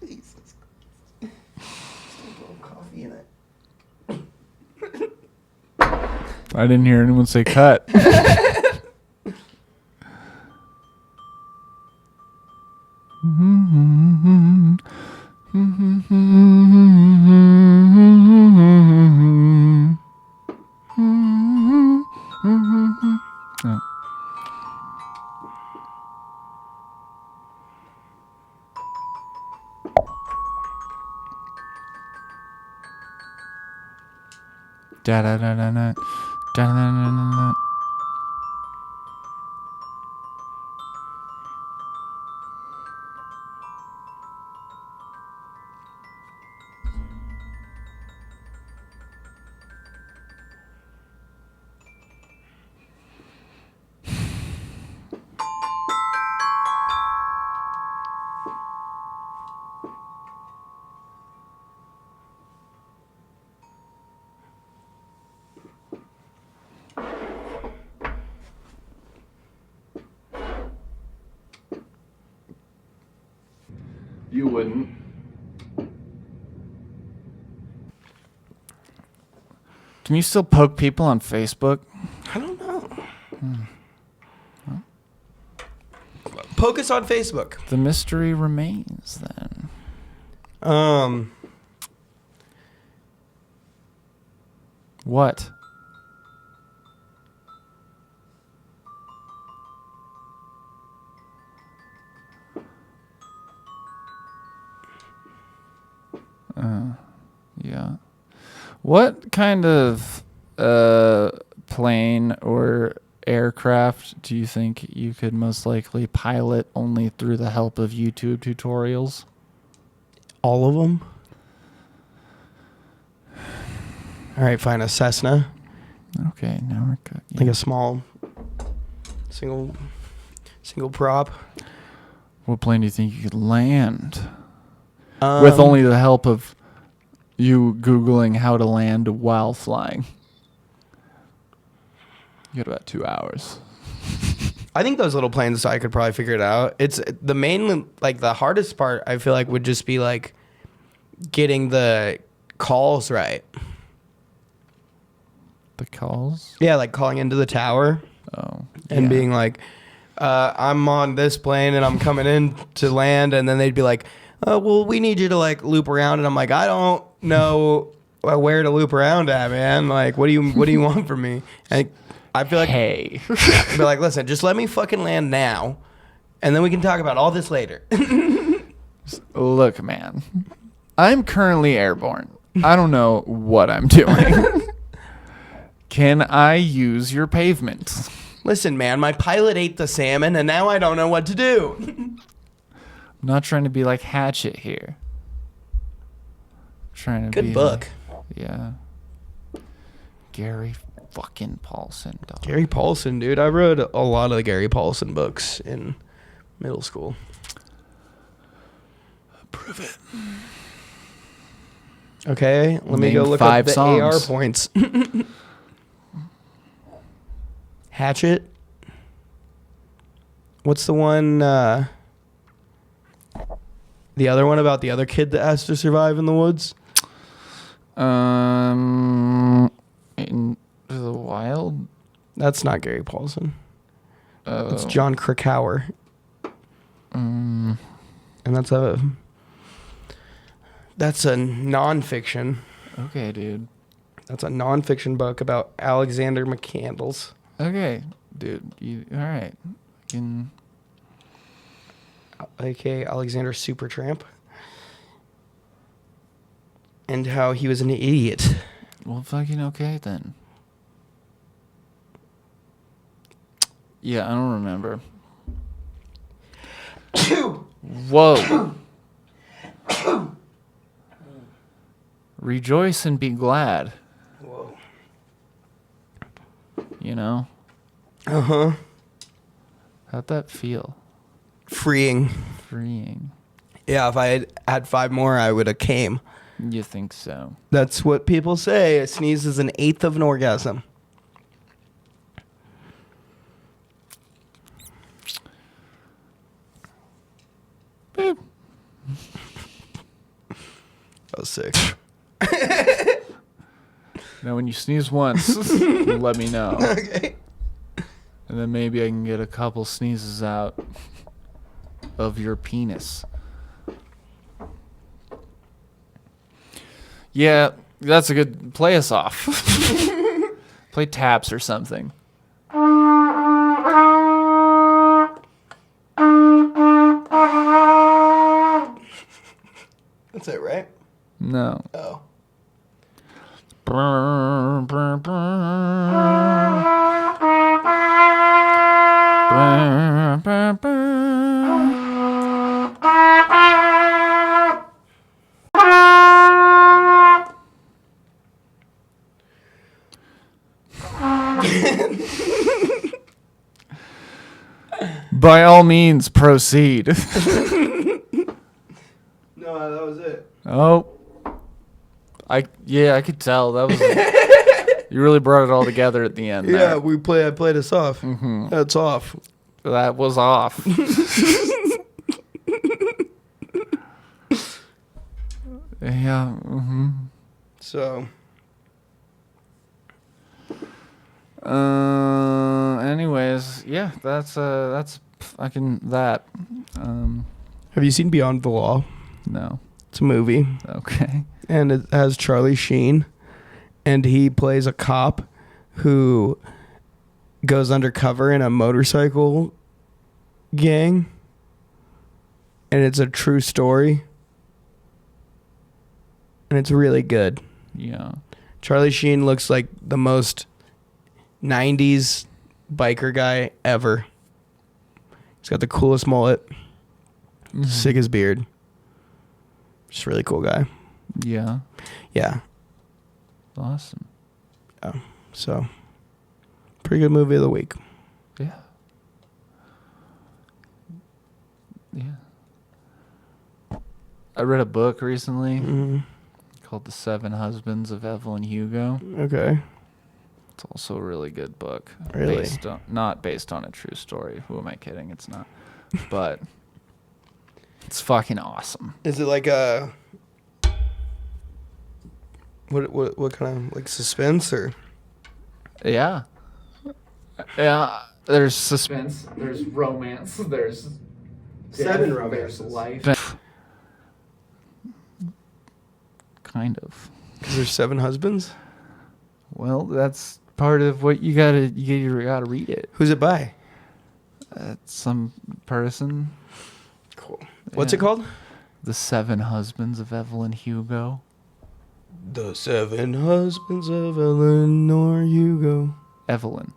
Jesus. Coffee in it. I didn't hear anyone say cut. Oh. Da da da da da da da da da. You wouldn't. Can you still poke people on Facebook? I don't know. Poke us on Facebook. The mystery remains then. What? Yeah. What kind of plane or aircraft do you think you could most likely pilot only through the help of YouTube tutorials? All of them? All right, fine. A Cessna. Okay, now we're good. Yeah. Like a small single prop. What plane do you think you could land with only the help of you Googling how to land while flying? You got about 2 hours. I think those little planes, I could probably figure it out. It's the main, like the hardest part, I feel like would just be like getting the calls right. The calls? Yeah, like calling into the tower and being like, I'm on this plane and I'm coming in to land. And then they'd be like, well, we need you to like loop around. And I'm like, I don't know where to loop around at, man. Like, what do you want from me? And I feel like, hey, I'd be like, listen, just let me fucking land now. And then we can talk about all this later. Look, man, I'm currently airborne. I don't know what I'm doing. Can I use your pavement? Listen, man, my pilot ate the salmon and now I don't know what to do. I'm not trying to be like Hatchet here. I'm trying to Good be book. Yeah. Gary fucking Paulson, dog. Gary Paulson, dude. I read a lot of the Gary Paulson books in middle school. Prove it. Okay, let me Name go look 5 up the songs. AR points. Hatchet. What's the one? The other one about the other kid that has to survive in the woods? In the wild. That's not Gary Paulson. Oh. It's John Krakauer. And that's a nonfiction. Okay, dude. That's a nonfiction book about Alexander McCandles. Okay, dude. All right. A.K.A. Alexander Supertramp. And how he was an idiot. Well, fucking okay then. Yeah, I don't remember. Whoa. Rejoice and be glad. Whoa. You know? Uh-huh. How'd that feel? Freeing. Freeing. Yeah, if I had 5 more, I would have came. You think so? That's what people say. A sneeze is an eighth of an orgasm. Boop. That was sick. Now, when you sneeze once, let me know. Okay. And then maybe I can get a couple sneezes out of your penis. Yeah, that's a good... Play us off. Play taps or something. That's it, right? No. Oh. Brr, brr, brr. Brr, brr, brr. By all means, proceed. No, that was it. Oh. I could tell. That was you really brought it all together at the end. Yeah, there. I played us off. Mm-hmm. That's off. That was off. Yeah. Mm-hmm. So. Anyways, yeah, that's fucking that. Have you seen Beyond the Law? No. It's a movie. Okay. And it has Charlie Sheen. And he plays a cop who goes undercover in a motorcycle gang. And it's a true story. and it's really good. Yeah. Charlie Sheen looks like the most 90s biker guy ever. He's got the coolest mullet. Sick as beard. Just a really cool guy. Yeah. Yeah. Awesome. So, pretty good movie of the week. Yeah. Yeah. I read a book recently called The 7 Husbands of Evelyn Hugo. Okay. It's also a really good book. Really? Not based on a true story. Who am I kidding? It's not. But it's fucking awesome. Is it like a what kind of like suspense or? Yeah. Yeah. There's suspense. There's romance. There's 7 death, romances. There's life. Kind of. Because there's 7 husbands. Well, that's part of what you gotta read it. Who's it by? Some person. Cool. What's it called? The 7 Husbands of Evelyn Hugo. The 7 Husbands of Eleanor Hugo. Evelyn.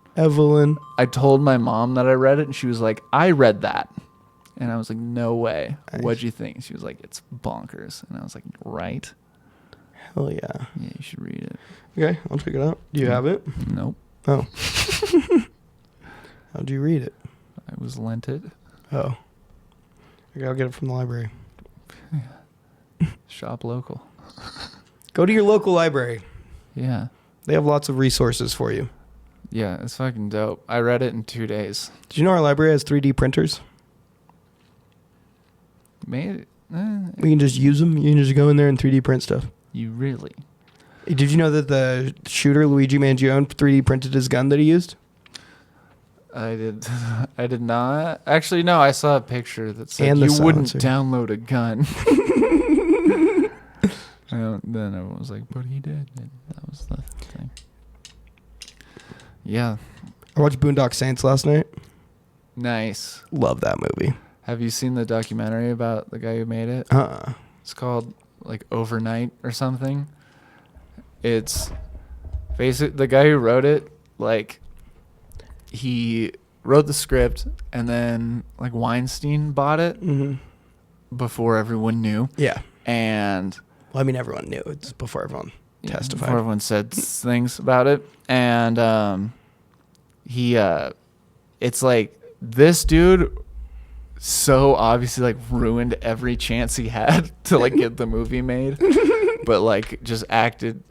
I told my mom that I read it, and she was like, I read that. And I was like, no way. Nice. What'd you think? She was like, it's bonkers. And I was like, right? Hell yeah. Yeah, you should read it. Okay, I'll check it out. Do you have it? Nope. Oh. How'd you read it? I was lent it. Oh. Okay, I'll get it from the library. Shop local. Go to your local library. Yeah. They have lots of resources for you. Yeah, it's fucking dope. I read it in 2 days. Did you know our library has 3D printers? Maybe. We can just use them. You can just go in there and 3D print stuff. You really? Did you know that the shooter Luigi Mangione 3D printed his gun that he used? I did. I did not. Actually, no. I saw a picture that said And the you wouldn't silencer. download a gun. Then everyone was like, "But he did." And that was the thing. Yeah. I watched Boondock Saints last night. Nice. Love that movie. Have you seen the documentary about the guy who made it? It's called like Overnight or something. It's basically the guy who wrote it. Like, he wrote the script, and then like Weinstein bought it before everyone knew. Yeah. And Well, I mean, everyone knew. It's before everyone testified. Before everyone said things about it. And it's like this dude so obviously like ruined every chance he had to like get the movie made, but like just acted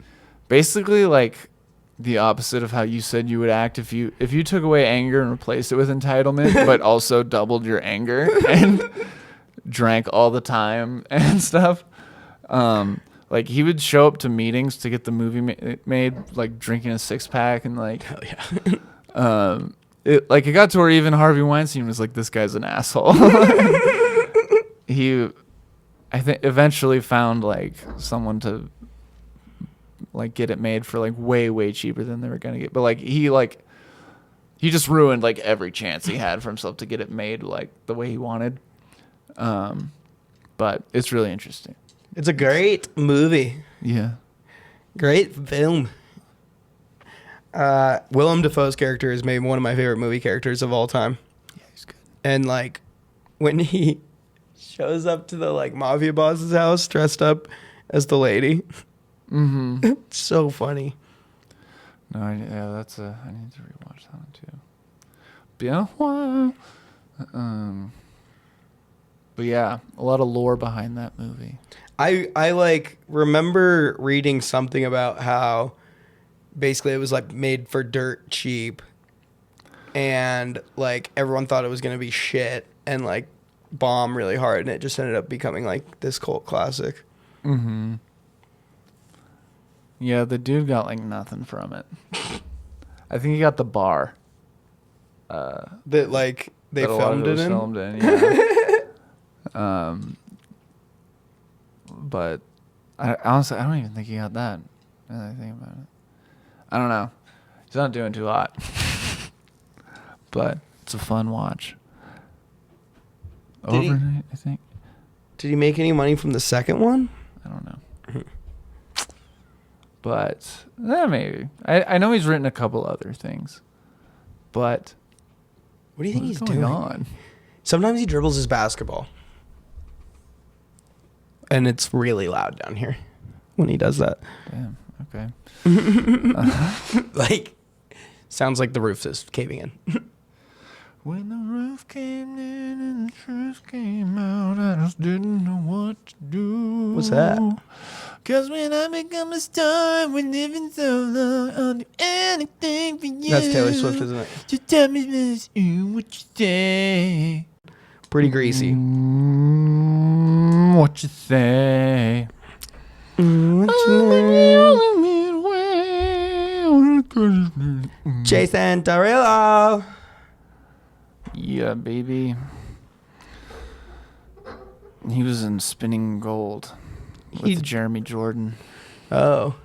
basically like the opposite of how you said you would act if you took away anger and replaced it with entitlement, but also doubled your anger and drank all the time and stuff. Like he would show up to meetings to get the movie made, like drinking a 6-pack and like, Hell yeah. it got to where even Harvey Weinstein was like, this guy's an asshole. I think eventually found like someone to like get it made for like way, way cheaper than they were going to get. But like he just ruined like every chance he had for himself to get it made like the way he wanted. But it's really interesting. It's a great movie. Yeah. Great film. Willem Dafoe's character is maybe one of my favorite movie characters of all time. Yeah, he's good. And like when he shows up to the like mafia boss's house dressed up as the lady. It's so funny. No, I need to rewatch that one too. Been a while. But yeah, a lot of lore behind that movie. I like remember reading something about how basically it was like made for dirt cheap and like everyone thought it was going to be shit and like bomb really hard, and it just ended up becoming like this cult classic. Yeah, the dude got like nothing from it. I think he got the bar. That like they that a lot of filmed it it was in. filmed in, yeah. But I honestly don't even think he got that. Now that I think about it, I don't know. He's not doing too hot, but it's a fun watch. Did he- Overnight, I think. Did he make any money from the second one? I don't know. But maybe. I know he's written a couple other things. But What do you think he's what's going doing? on? Sometimes he dribbles his basketball. And it's really loud down here when he does that. Damn. Okay. Like, sounds like the roof is caving in. When the roof came in and the truth came out, I just didn't know what to do. What's that? 'Cause when I become a star, we're living so long, I'll do anything for you. That's Taylor Swift, isn't it? Just tell me what you say. Pretty greasy. What you say? Jason Derulo. Yeah, baby. He was in Spinning Gold with Jeremy Jordan. Oh.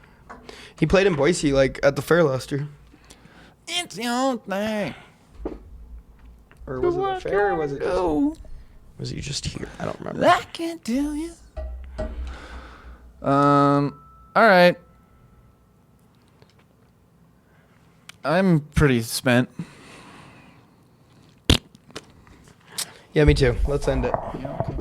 He played in Boise, like, at the fair last year. It's the old thing. Or was it the fair, or was it just... Was he just here? I don't remember. I can't tell you. All right. I'm pretty spent. Yeah, me too. Let's end it. Yeah, okay.